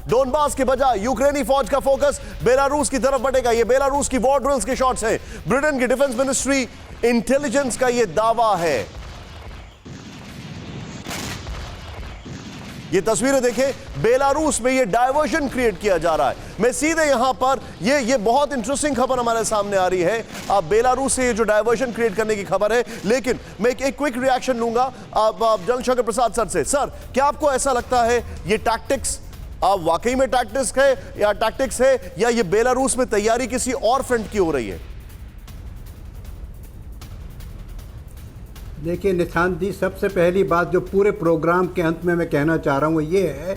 Donbas के बजाय यूक्रेनी फौज का फोकस बेलारूस की तरफ बढ़ेगा। ये बेलारूस की वॉर ड्रिल्स के शॉट्स हैं। ब्रिटेन की डिफेंस मिनिस्ट्री इंटेलिजेंस का ये दावा है। ये तस्वीरें देखें, बेलारूस में ये डायवर्जन क्रिएट किया जा रहा है। मैं सीधे यहां पर ये बहुत इंटरेस्टिंग खबर हमारे सामने आ रही है। अब बेलारूस से ये जो डायवर्जन क्रिएट करने की खबर है, लेकिन मैं एक क्विक रिएक्शन लूंगा अब जनरल शंकर प्रसाद सर से। सर, क्या आपको ऐसा लगता है ये टैक्टिक्स वाकई में टैक्टिक्स है या ये बेलारूस में तैयारी किसी और फ्रंट की हो रही है? देखिए निशांत जी, सबसे पहली बात जो पूरे प्रोग्राम के अंत में मैं कहना चाह रहा हूँ ये है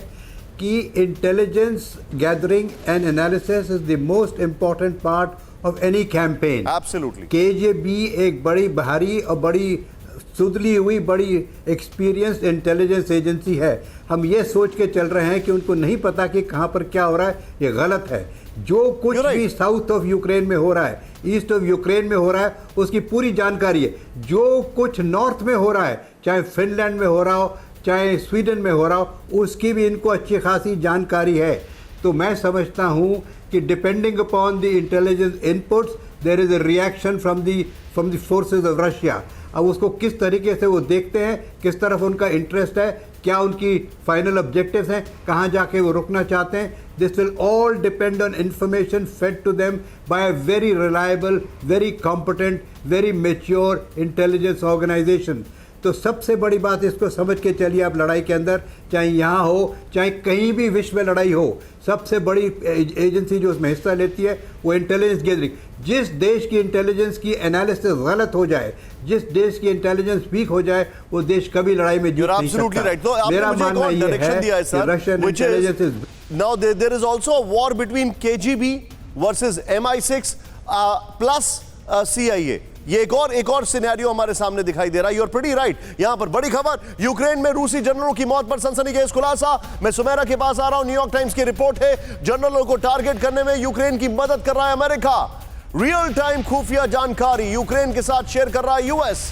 कि intelligence gathering and analysis is the most important part of any campaign. Absolutely. KGB एक बड़ी भारी और बड़ी सुधली हुई बड़ी एक्सपीरियंस्ड इंटेलिजेंस एजेंसी है। हम ये सोच के चल रहे हैं कि उनको नहीं पता कि कहाँ पर क्या हो रहा है, ये गलत है। जो कुछ भी साउथ ऑफ यूक्रेन में हो रहा है, ईस्ट ऑफ यूक्रेन में हो रहा है, उसकी पूरी जानकारी है। जो कुछ नॉर्थ में हो रहा है, चाहे फिनलैंड में हो रहा हो, चाहे स्वीडन में हो रहा हो, उसकी भी इनको अच्छी खासी जानकारी है। तो मैं समझता हूँ कि depending upon the intelligence inputs there is a reaction from the forces of Russia. अब उसको किस तरीके से वो देखते हैं, किस तरफ उनका इंटरेस्ट है, क्या उनकी फाइनल ऑब्जेक्टिव्स हैं, कहाँ जाके वो रुकना चाहते हैं, this will all depend on information fed to them by a very reliable, very competent, very mature intelligence organisation. तो सबसे बड़ी बात इसको समझ के चलिए आप लड़ाई के अंदर, चाहे यहाँ हो चाहे कहीं भी विश्व में लड़ाई हो, सबसे बड़ी एजेंसी जो उसमें हिस्सा लेती है वो इंटेलिजेंस गैदरिंग। जिस देश की इंटेलिजेंस की एनालिसिस गलत हो जाए, जिस देश की इंटेलिजेंस वीक हो जाए, वो देश कभी लड़ाई में जीत नहीं सकता। मेरा मानना ये है कि Russian intelligence is now there is also a war between KGB versus MI6 plus CIA। ये एक और सिनेरियो हमारे सामने दिखाई दे रहा है। You are pretty right. यहां पर बड़ी खबर, यूक्रेन में रूसी जनरलों की मौत पर सनसनीखेज खुलासा। मैं सुमेरा के पास आ रहा हूं। न्यूयॉर्क टाइम्स की रिपोर्ट है, जनरलों को टारगेट करने में यूक्रेन की मदद कर रहा है अमेरिका। रियल टाइम खुफिया जानकारी यूक्रेन के साथ शेयर कर रहा है यूएस।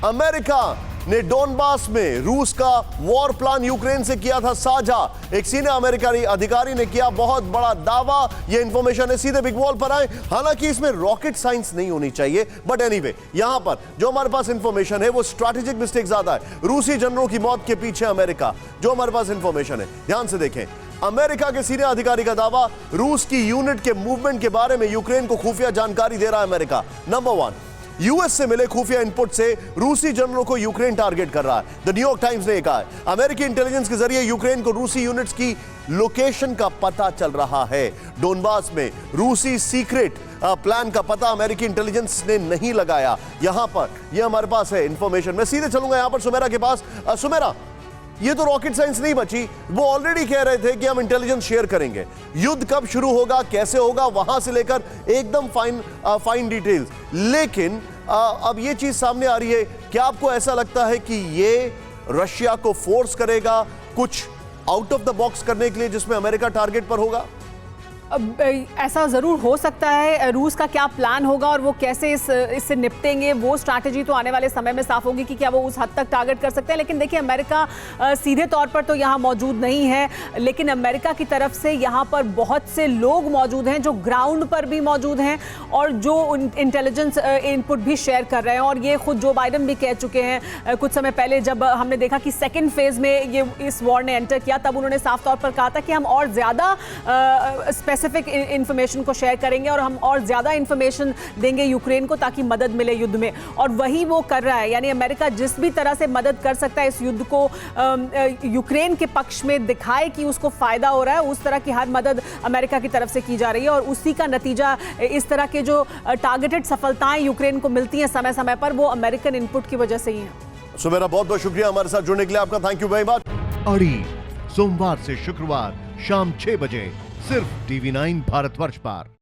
अमेरिका ने डोनबास में रूस का वॉर प्लान यूक्रेन से किया था साझा। एक सीनियर अमेरिकी अधिकारी ने किया बहुत बड़ा दावा। ये इंफॉर्मेशन है, सीधे बिग वॉल पर आए। हालांकि इसमें रॉकेट साइंस नहीं होनी चाहिए, बट एनीवे यहां पर जो हमारे पास इंफॉर्मेशन है वो स्ट्रैटेजिक मिस्टेक ज्यादा है। रूसी जनरलों की मौत के पीछे अमेरिका, जो हमारे पास इंफॉर्मेशन है, ध्यान से देखें। अमेरिका के सीनियर अधिकारी का दावा, रूस की यूनिट के मूवमेंट के बारे में यूक्रेन को खुफिया जानकारी दे रहा है अमेरिका। नंबर 1, यूएस से मिले खुफिया इनपुट से रूसी जनरलों को यूक्रेन टारगेट कर रहा है। द न्यूयॉर्क टाइम्स ने कहा है अमेरिकी इंटेलिजेंस के जरिए यूक्रेन को रूसी यूनिट्स की लोकेशन का पता चल रहा है। डोनबास में रूसी सीक्रेट प्लान का पता अमेरिकी इंटेलिजेंस ने नहीं लगाया। यहां पर यह हमारे पास है इंफॉर्मेशन। मैं सीधे चलूंगा यहां पर सुमेरा के पास। सुमेरा, ये तो रॉकेट साइंस नहीं बची। वो ऑलरेडी कह रहे थे कि हम इंटेलिजेंस शेयर करेंगे। युद्ध कब शुरू होगा, कैसे होगा, वहां से लेकर एकदम फाइन डिटेल्स। लेकिन अब ये चीज सामने आ रही है, क्या आपको ऐसा लगता है कि ये रशिया को फोर्स करेगा कुछ आउट ऑफ द बॉक्स करने के लिए जिसमें अमेरिका टारगेट पर होगा? ऐसा ज़रूर हो सकता है। रूस का क्या प्लान होगा और वो कैसे इससे निपटेंगे, वो स्ट्रैटेजी तो आने वाले समय में साफ होगी कि क्या वो उस हद तक टारगेट कर सकते हैं। लेकिन देखिए, अमेरिका सीधे तौर पर तो यहाँ मौजूद नहीं है, लेकिन अमेरिका की तरफ से यहाँ पर बहुत से लोग मौजूद हैं जो ग्राउंड पर भी मौजूद हैं और जो इंटेलिजेंस इनपुट भी शेयर कर रहे हैं। और ये खुद जो बाइडन भी कह चुके हैं कुछ समय पहले, जब हमने देखा कि सेकेंड फेज में ये इस वॉर ने एंटर किया, तब उन्होंने साफ तौर पर कहा था कि हम और ज़्यादा स्पेसिफिक इंफॉर्मेशन को शेयर करेंगे और हम और ज्यादा इंफॉर्मेशन देंगे यूक्रेन को ताकि मदद मिले युद्ध में। और वही वो कर रहा है। यानी अमेरिका जिस भी तरह से मदद कर सकता है इस युद्ध को यूक्रेन के पक्ष में दिखाए कि उसको फायदा हो रहा है, उस तरह की हर मदद अमेरिका की तरफ से की जा रही है। और उसी का नतीजा इस तरह के जो टारगेटेड सफलताएं यूक्रेन को मिलती हैं समय समय पर, वो अमेरिकन इनपुट की वजह से ही है। सुमेरा, बहुत बहुत शुक्रिया हमारे साथ जुड़ने के लिए आपका। Thank you very much. अड़ी सोमवार से शुक्रवार शाम 6 बजे सिर्फ TV9 भारतवर्ष पर।